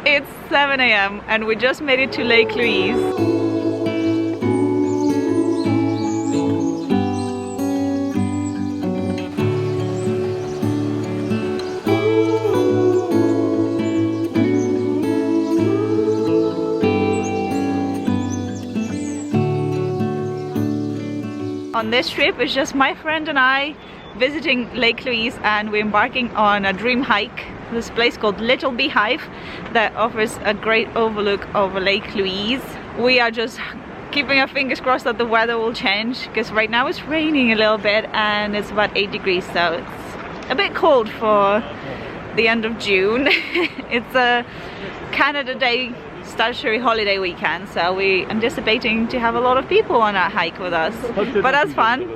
It's 7 a.m. and we just made it to Lake Louise. On this trip, it's just my friend and I visiting Lake Louise, and we're embarking on a dream hike. This place called Little Beehive that offers a great overlook over Lake Louise. We are just keeping our fingers crossed that the weather will change, because right now it's raining a little bit and it's about 8 degrees, so it's a bit cold for the end of June. It's a Canada Day statutory holiday weekend, so we're anticipating to have a lot of people on our hike with us, but that's fun.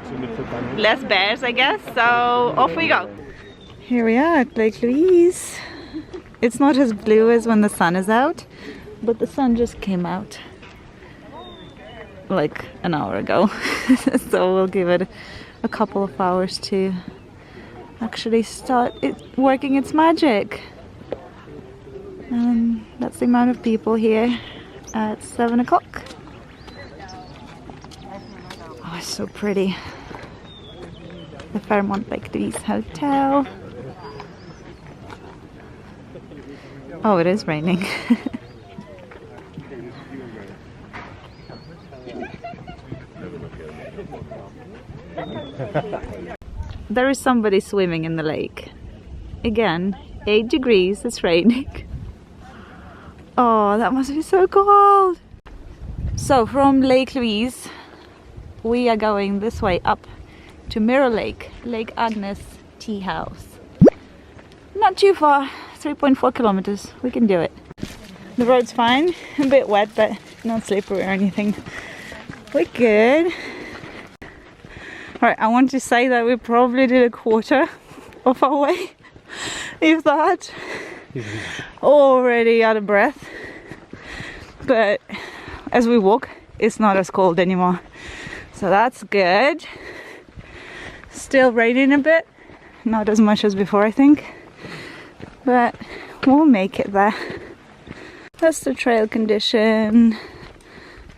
Less bears, I guess, so off we go. Here we are at Lake Louise. It's not as blue as when the sun is out, but the sun just came out like an hour ago. So we'll give it a couple of hours to actually start working its magic. And that's the amount of people here at 7 o'clock. Oh, it's so pretty. The Fairmont Lake Louise Hotel. Oh, it is raining. There is somebody swimming in the lake. Again, 8 degrees, it's raining. Oh, that must be so cold. So from Lake Louise, we are going this way up to Mirror Lake, Lake Agnes Teahouse. Not too far, 3.4 kilometers. We can do it. The road's fine, a bit wet, but not slippery or anything. We're good. Alright, I want to say that we probably did a quarter of our way, if that. Already out of breath, but as we walk it's not as cold anymore, so that's good. Still raining a bit, not as much as before I think, but we'll make it there. That's the trail condition.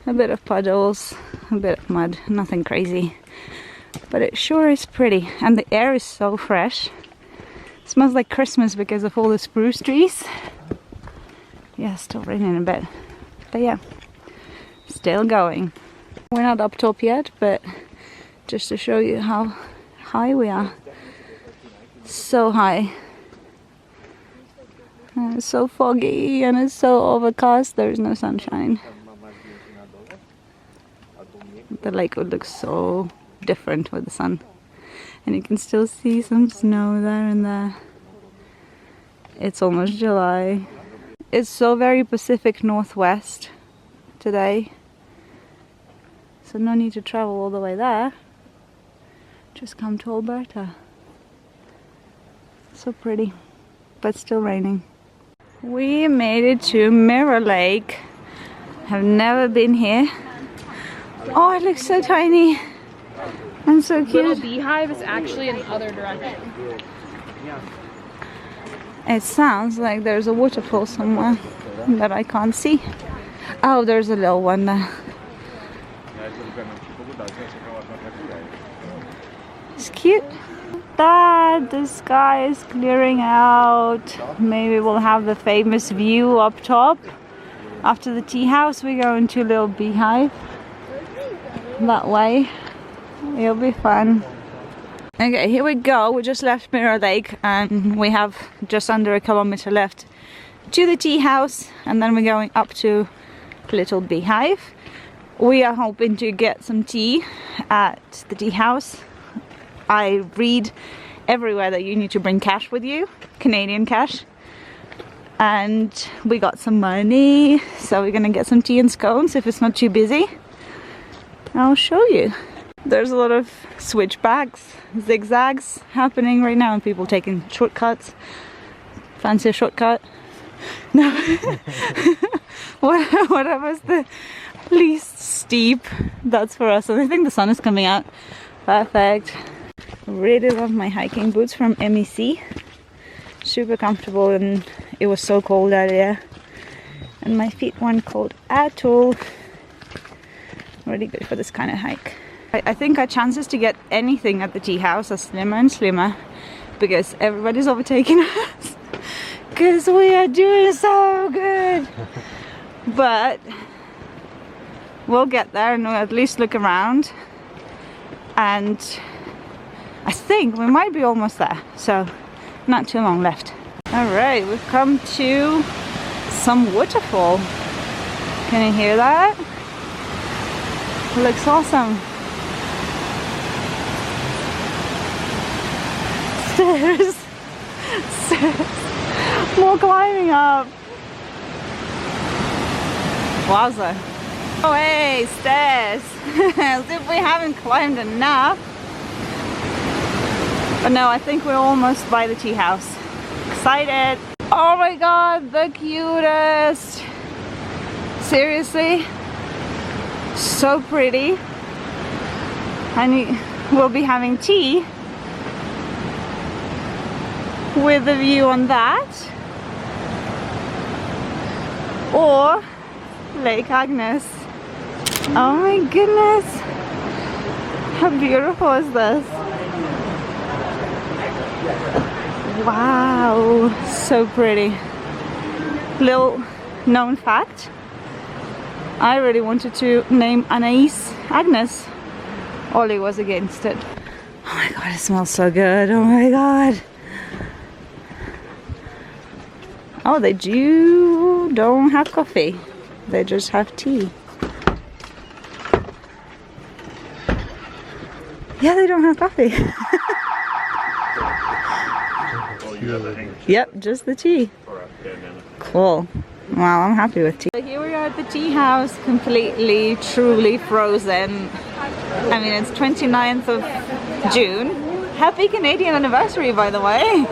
A bit of puddles, a bit of mud, nothing crazy, but it sure is pretty, and the air is so fresh. It smells like Christmas because of all the spruce trees. Yeah, still raining a bit, but yeah, still going. We're not up top yet, but just to show you how high we are. So high. And it's so foggy and it's so overcast, there's no sunshine. The lake would look so different with the sun. And you can still see some snow there and there. It's almost July. It's so very Pacific Northwest today. So no need to travel all the way there. Just come to Alberta. So pretty, but still raining. We made it to Mirror Lake. Have never been here. Oh, it looks so tiny. And so cute. Little Beehive is actually in the other direction. It sounds like there's a waterfall somewhere that I can't see. Oh, there's a little one there. It's cute. That the sky is clearing out. Maybe we'll have the famous view up top. After the Teahouse, we go into Little Beehive. That way. It'll be fun. Okay, here we go. We just left Mirror Lake and we have just under a kilometer left to the Teahouse, and then we're going up to Little Beehive. We are hoping to get some tea at the Teahouse. I read everywhere that you need to bring cash with you, Canadian cash. And we got some money, so we're gonna get some tea and scones if it's not too busy. I'll show you. There's a lot of switchbacks, zigzags happening right now, and people taking shortcuts. Fancy a shortcut? No. Whatever's the least steep, that's for us. And I think the sun is coming out. Perfect. Really love my hiking boots from MEC. Super comfortable, and it was so cold earlier. and my feet weren't cold at all. Really good for this kind of hike. I think our chances to get anything at the tea house are slimmer and slimmer because everybody's overtaking us because we are doing so good. But we'll get there and we'll at least look around, and I think we might be almost there, so not too long left. Alright, we've come to some waterfall. Can you hear that? It looks awesome. Stairs. Stairs. More climbing up. Wowza. Oh hey, stairs. As if we haven't climbed enough. But no, I think we're almost by the tea house. Excited. Oh my god, the cutest. Seriously. So pretty. And we'll be having tea with a view on that, or Lake Agnes. Oh my goodness, how beautiful is this? Wow, so pretty. Little known fact, I really wanted to name Anais Agnes. Ollie was against it. Oh my god, it smells so good. Oh my god. Oh, they don't have coffee. They just have tea. Yeah, they don't have coffee. Yep, just the tea. Cool. Wow, I'm happy with tea. So here we are at the tea house, completely, truly frozen. I mean, it's 29th of June. Happy Canadian anniversary, by the way.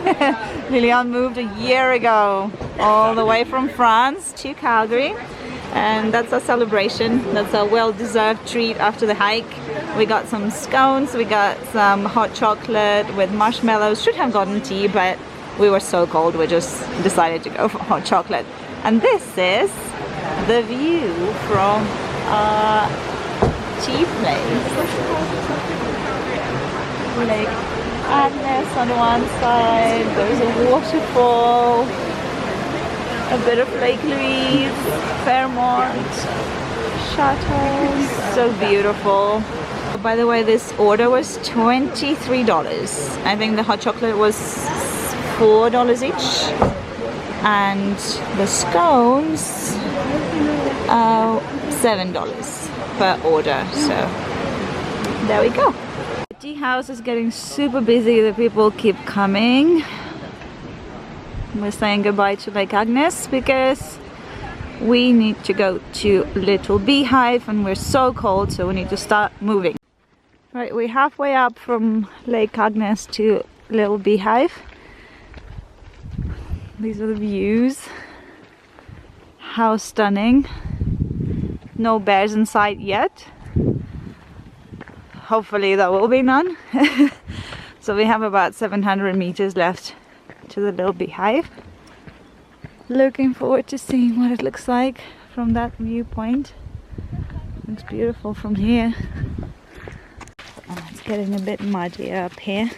Lilian moved a year ago, all the way from France to Calgary. And that's our celebration. That's our well-deserved treat after the hike. We got some scones, we got some hot chocolate with marshmallows. Should have gotten tea, but we were so cold, we just decided to go for hot chocolate. And this is the view from our tea place. Lake Agnes on one side, there's a waterfall, a bit of Lake Louise, Fairmont, Chateau, so beautiful. By the way, this order was $23. I think the hot chocolate was $4 each, and the scones $7 per order. So there we go. The tea house is getting super busy. The people keep coming. We're saying goodbye to Lake Agnes because we need to go to Little Beehive and we're so cold, so we need to start moving. Right, we're halfway up from Lake Agnes to Little Beehive. These are the views. How stunning. No bears in sight yet. Hopefully there will be none. So we have about 700 meters left to the Little Beehive. Looking forward to seeing what it looks like from that viewpoint. It's beautiful from here. Oh, it's getting a bit muddier up here.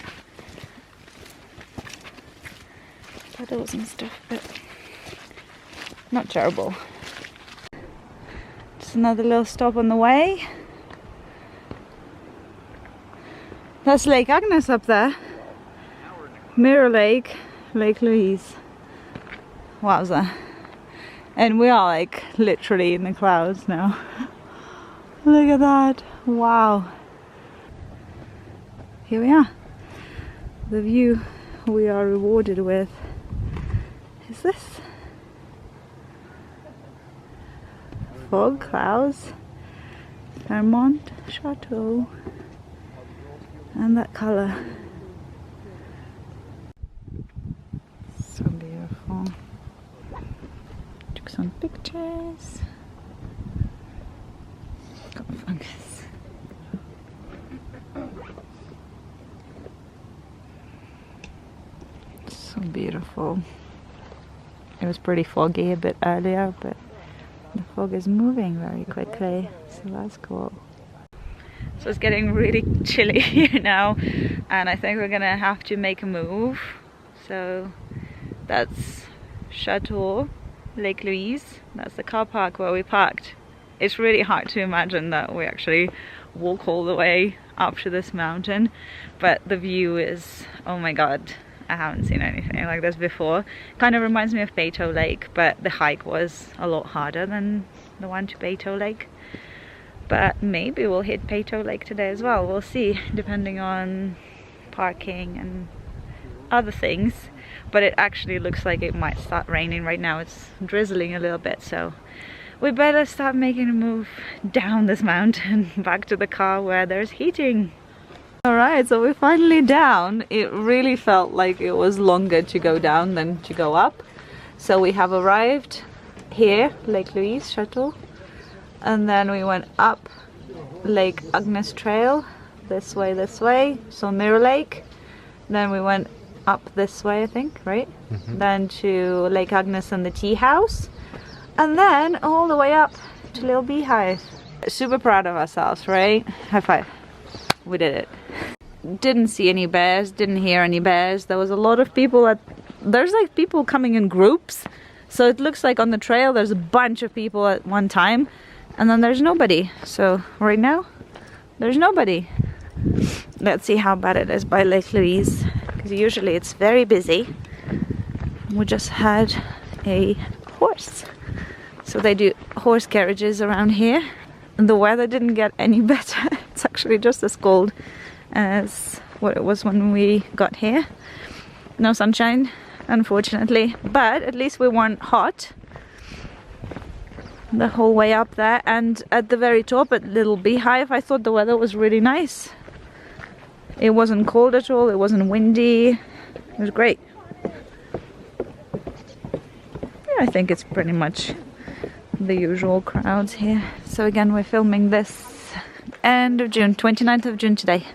Puddles and stuff, but not terrible. Just another little stop on the way. That's Lake Agnes up there. Mirror Lake, Lake Louise. Wowza. And we are like literally in the clouds now. Look at that. Wow. Here we are. The view we are rewarded with is this. Fog, clouds, Fairmont, Chateau, and that color. So beautiful. Took some pictures. Got fungus. So beautiful. It was pretty foggy a bit earlier, but The fog is moving very quickly, so that's cool. So it's getting really chilly here now, and I think we're gonna have to make a move. So that's Chateau, Lake Louise. That's the car park where we parked. It's really hard to imagine that we actually walk all the way up to this mountain, but the view is, oh my god, I haven't seen anything like this before. Kind of reminds me of Peyto Lake, but the hike was a lot harder than the one to Peyto Lake. But maybe we'll hit Peyto Lake today as well. We'll see, depending on parking and other things. But it actually looks like it might start raining right now. It's drizzling a little bit, so we better start making a move down this mountain back to the car where there's heating. Alright, so we're finally down. It really felt like it was longer to go down than to go up. So we have arrived here, Lake Louise Chateau, and then we went up Lake Agnes Trail, this way, so Mirror Lake. Then we went up this way, I think, right? Then to Lake Agnes and the Teahouse, and then all the way up to Little Beehive. Super proud of ourselves, right? High five. We did it. Didn't see any bears, didn't hear any bears. There was a lot of people there's like people coming in groups, so it looks like on the trail there's a bunch of people at one time, and then there's nobody. So right now there's nobody. Let's see how bad it is by Lake Louise, because usually it's very busy. We just had a horse, so they do horse carriages around here. The weather didn't get any better. It's actually just as cold as what it was when we got here. No sunshine, unfortunately, but at least we weren't hot the whole way up there. And at the very top at Little Beehive, I thought the weather was really nice. It wasn't cold at all, it wasn't windy, it was great. Yeah, I think it's pretty much the usual crowds here. So again, we're filming this end of June, 29th of June today.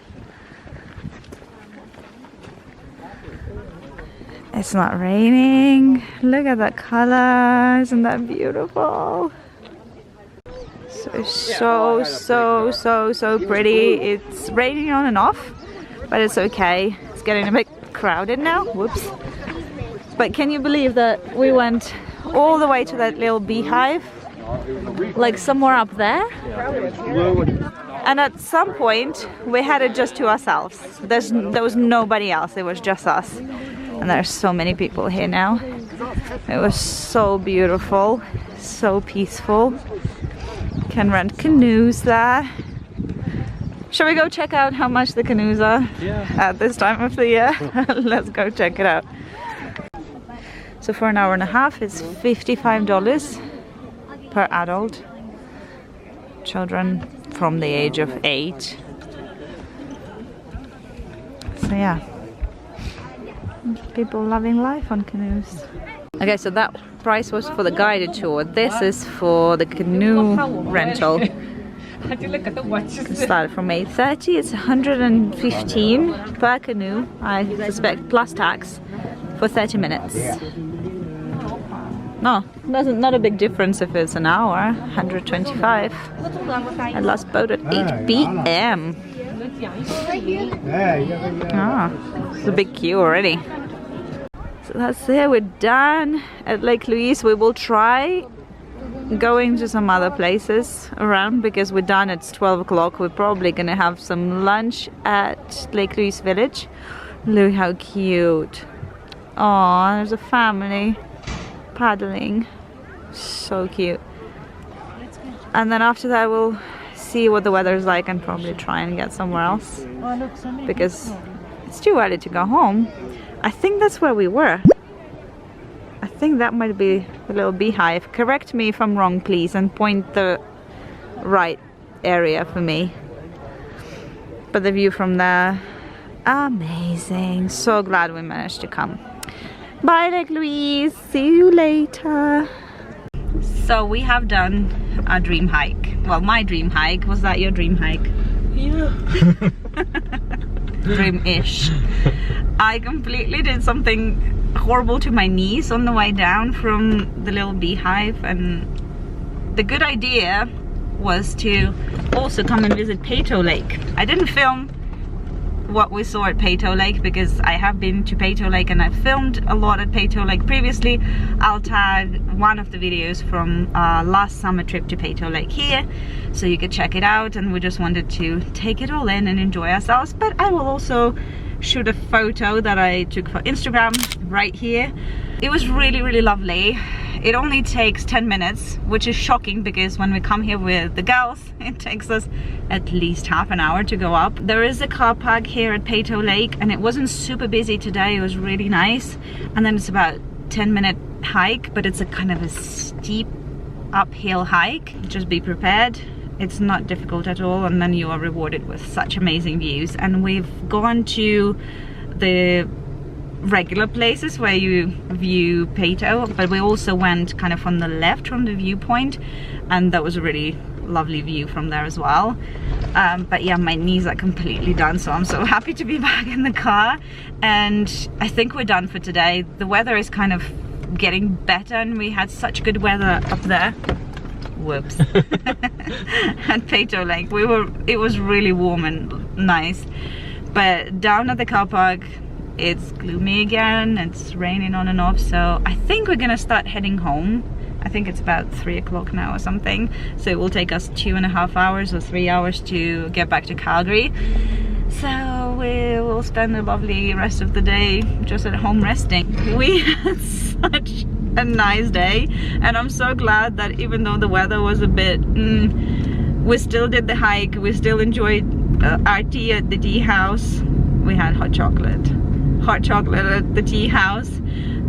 It's not raining. Look at that color, isn't that beautiful? So pretty. It's raining on and off, but it's okay. It's getting a bit crowded now. Whoops. But can you believe that we went all the way to that little beehive, like somewhere up there, and at some point we had it just to ourselves. There was nobody else, it was just us, and there's so many people here now. It was so beautiful, so peaceful. Can rent canoes there. Shall we go check out how much the canoes are at this time of the year? Let's go check it out. So for an hour and a half, it's $55 per adult. Children from the age of 8. So yeah, people loving life on canoes. Okay, so that price was for the guided tour. This is for the canoe rental. It started from 8:30. It's $115 per canoe, I suspect, plus tax, for 30 minutes. No, not a big difference if it's an hour. 125. I last boat at 8 p.m. Ah, it's a big queue already. So that's it, we're done at Lake Louise. We will try going to some other places around because we're done. It's 12 o'clock. We're probably gonna have some lunch at Lake Louise Village. Look how cute. Oh, there's a family paddling. So cute. And then after that we'll see what the weather is like and probably try and get somewhere else because it's too early to go home. I think that's where we were. I think that might be the little beehive. Correct me if I'm wrong, please, and point the right area for me. But the view from there, amazing. So glad we managed to come. Bye, Lake Louise. See you later. So we have done our dream hike. Well, my dream hike. Was that your dream hike? Yeah. Dream-ish. I completely did something horrible to my knees on the way down from the little beehive, and the good idea was to also come and visit Peyto Lake. I didn't film what we saw at Peyto Lake because I have been to Peyto Lake and I've filmed a lot at Peyto Lake previously. I'll tag one of the videos from last summer trip to Peyto Lake here, so you could check it out, and we just wanted to take it all in and enjoy ourselves. But I will also shoot a photo that I took for Instagram right here. It was really, really lovely. It only takes 10 minutes, which is shocking because when we come here with the girls, it takes us at least half an hour to go up. There is a car park here at Peyto Lake and it wasn't super busy today. It was really nice. And then it's about 10-minute hike, but it's a kind of a steep uphill hike. Just be prepared. It's not difficult at all, and then you are rewarded with such amazing views. And we've gone to the regular places where you view Peyto, but we also went kind of on the left from the viewpoint, and that was a really lovely view from there as well. But yeah, my knees are completely done, so I'm so happy to be back in the car, and I think we're done for today. The weather is kind of getting better, and we had such good weather up there. Whoops. At Peyto Lake it was really warm and nice, but down at the car park it's gloomy again. It's raining on and off, so I think we're gonna start heading home. I think it's about 3 o'clock now or something, so it will take us 2.5 hours or 3 hours to get back to Calgary. So we will spend a lovely rest of the day just at home resting. We had such a nice day, and I'm so glad that even though the weather was a bit we still did the hike, we still enjoyed our tea at the Teahouse. We had hot chocolate at the Teahouse.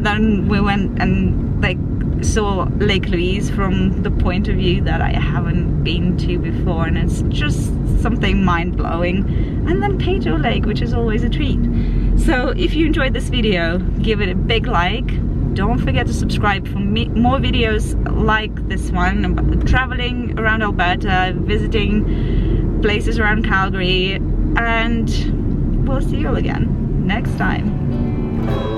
Then we went and like saw Lake Louise from the point of view that I haven't been to before, and it's just something mind-blowing. And then Peyto Lake, which is always a treat. So if you enjoyed this video, give it a big like. Don't forget to subscribe for more videos like this one about traveling around Alberta, visiting places around Calgary, and we'll see you all again next time.